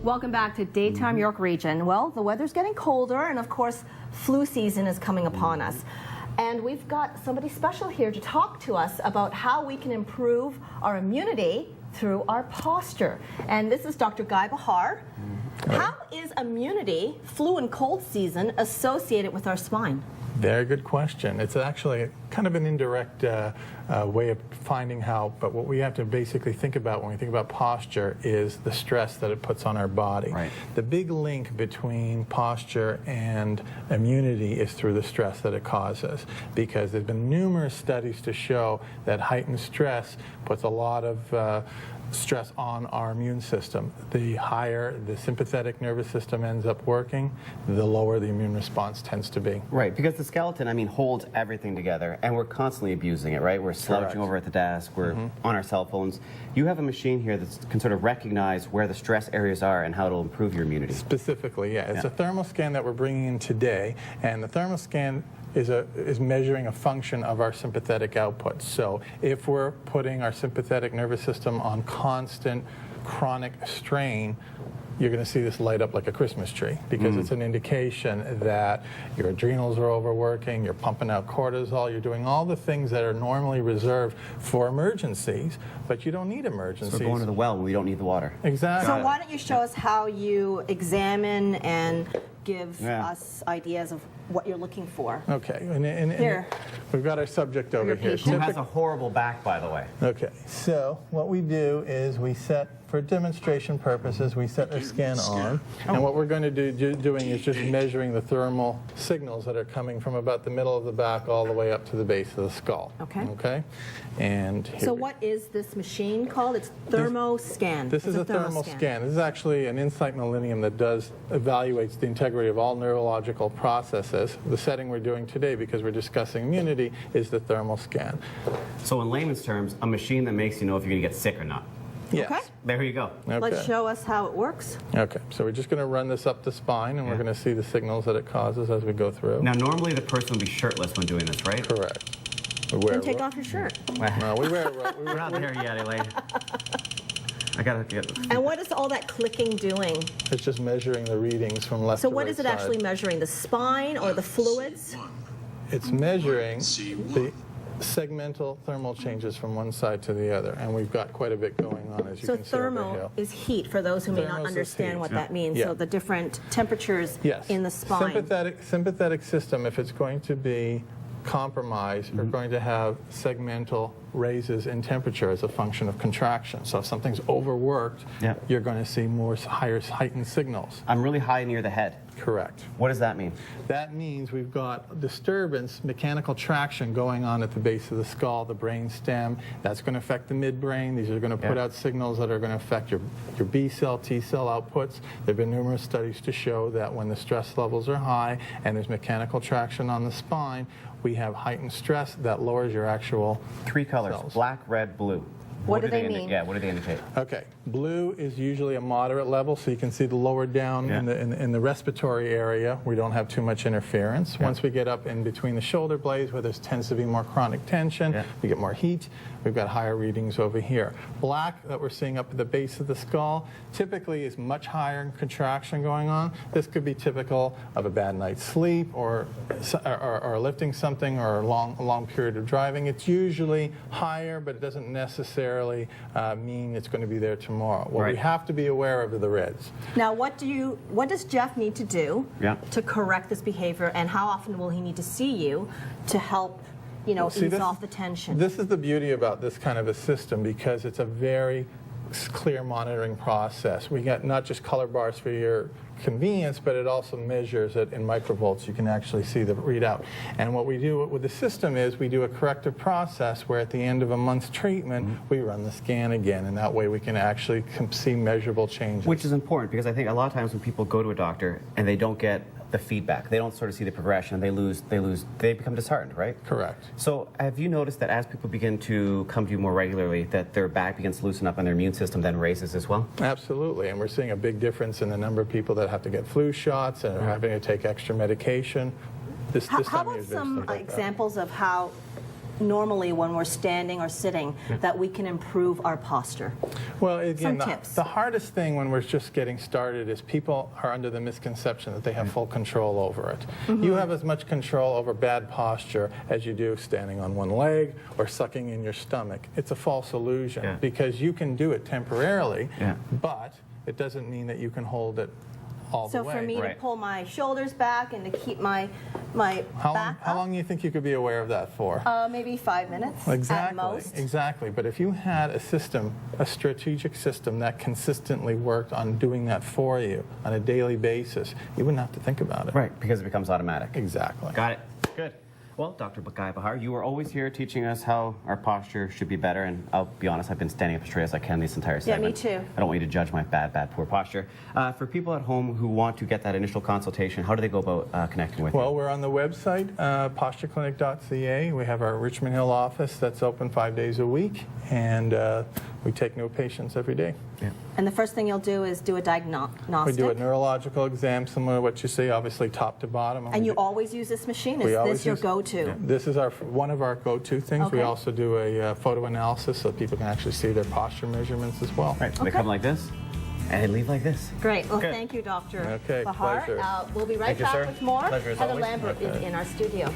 Welcome back to Daytime York Region. Well, the weather's getting colder, and of course, flu season is coming upon us. And we've got somebody special here to talk to us about how we can improve our immunity through our posture. And this is Dr. Guy Bahar. How is immunity, flu and cold season, associated with our spine? Very good question. It's actually kind of an indirect way of finding how, but what we have to basically think about when we think about posture is the stress that it puts on our body. Right. The big link between posture and immunity is through the stress that it causes, because there's been numerous studies to show that heightened stress puts a lot of stress on our immune system. The higher the sympathetic nervous system ends up working, the lower the immune response tends to be. Right, because the skeleton, I mean, holds everything together, and we're constantly abusing it, right? We're slouching Correct. over at the desk, we're on our cell phones. You have a machine here that can sort of recognize where the stress areas are and how it'll improve your immunity. Specifically, yeah. It's a thermal scan that we're bringing in today, and the thermal scan is measuring a function of our sympathetic output. So if we're putting our sympathetic nervous system on constant chronic strain, you're going to see this light up like a Christmas tree, because it's an indication that your adrenals are overworking, you're pumping out cortisol, you're doing all the things that are normally reserved for emergencies, but you don't need emergencies. So we're going to the well when we don't need the water. Exactly. So why don't you show us how you examine and give us ideas of what you're looking for? Okay, Here. We've got our subject over your here. patient. Who has a horrible back, by the way? Okay, so what we do is we set, for demonstration purposes, we set our scan on, and what we're going to doing is just measuring the thermal signals that are coming from about the middle of the back all the way up to the base of the skull. Okay. Okay, and here So we- what is this machine called? It's ThermoScan. This is a thermal scan. This is actually an Insight Millennium that evaluates the integrity of all neurological processes. The setting we're doing today, because we're discussing immunity, is the thermal scan. So in layman's terms, a machine that makes you know if you're going to get sick or not. Yes. Okay. There you go. Okay. Let's show us how it works. Okay, so we're just going to run this up the spine, and we're going to see the signals that it causes as we go through. Now, normally the person will be shirtless when doing this, right? Correct. We wear Then take off your shirt. No, we wear. We're not there yet, Elaine. I gotta get. And what is all that clicking doing? It's just measuring the readings from left So to what right is it side. actually measuring? The spine or the fluids? It's measuring the segmental thermal changes from one side to the other, and we've got quite a bit going on, as you So can see over here. thermal is heat, for those who may not Thermos is understand heat. what Yeah. that means. Yeah. So the different temperatures Yes. in the spine. Sympathetic system, if it's going to be compromised, are going to have segmental raises in temperature as a function of contraction. So if something's overworked, Yeah. you're going to see more higher heightened signals. I'm really high near the head. Correct. What does that mean? That means we've got disturbance, mechanical traction going on at the base of the skull, the brain stem. That's going to affect the midbrain. These are going to put out signals that are going to affect your B cell, T cell outputs. There have been numerous studies to show that when the stress levels are high and there's mechanical traction on the spine, we have heightened stress that lowers your actual 3 colors: cells. black, red, blue. What do they mean? Yeah, what do they indicate? Okay, blue is usually a moderate level, so you can see the lower down in the respiratory area. We don't have too much interference. Once we get up in between the shoulder blades, where there tends to be more chronic tension, we get more heat. We've got higher readings over here. Black that we're seeing up at the base of the skull typically is much higher in contraction going on. This could be typical of a bad night's sleep or lifting something or a long period of driving. It's usually higher, but it doesn't necessarily mean it's going to be there tomorrow. What we have to be aware of are the reds. Now, what does Jeff need to do Yeah. to correct this behavior, and how often will he need to see you to help, ease off the tension? This is the beauty about this kind of a system, because it's a very clear monitoring process. We got not just color bars for your convenience, but it also measures it in microvolts. You can actually see the readout. And what we do with the system is we do a corrective process where at the end of a month's treatment, we run the scan again, and that way we can actually see measurable changes. Which is important, because I think a lot of times when people go to a doctor and they don't get the feedback, they don't sort of see the progression, they become disheartened, right? Correct. So have you noticed that as people begin to come to you more regularly, that their back begins to loosen up and their immune system then raises as well? Absolutely, and we're seeing a big difference in the number of people that have to get flu shots and are having to take extra medication. This How time of about year, some stuff like that. examples of how normally when we're standing or sitting that we can improve our posture? Well, again, Some tips. the hardest thing when we're just getting started is people are under the misconception that they have full control over it. You have as much control over bad posture as you do standing on one leg or sucking in your stomach. It's a false illusion because you can do it temporarily, but it doesn't mean that you can hold it all the So way. for me to pull my shoulders back and to keep my back How up, long do you think you could be aware of that for? maybe 5 minutes Exactly. at most. Exactly. But if you had a system, a strategic system that consistently worked on doing that for you on a daily basis, you wouldn't have to think about it. Right, because it becomes automatic. Exactly. Got it. Good. Well, Dr. Guy Bahar, you are always here teaching us how our posture should be better, and I'll be honest, I've been standing up as straight as I can this entire Yeah, me segment. too. I don't want you to judge my bad, poor posture. For people at home who want to get that initial consultation, how do they go about connecting with you? Well, we're on the website, postureclinic.ca. We have our Richmond Hill office that's open 5 days a week, and we take new patients every day. And the first thing you'll do is do a diagnostic. We do a neurological exam, similar to what you see, obviously top to bottom. And you always use this machine. We Is always this your use- go-to? Yeah, this is one of our go-to things. We Okay. also do a photo analysis so people can actually see their posture measurements as well. Right, so they come like this, and they leave like this. Great. Well, Good. thank you, Dr. Okay, Bahar. pleasure. We'll be right Thank you, back sir. with more. Pleasure as Heather always. Lambert is in our studio.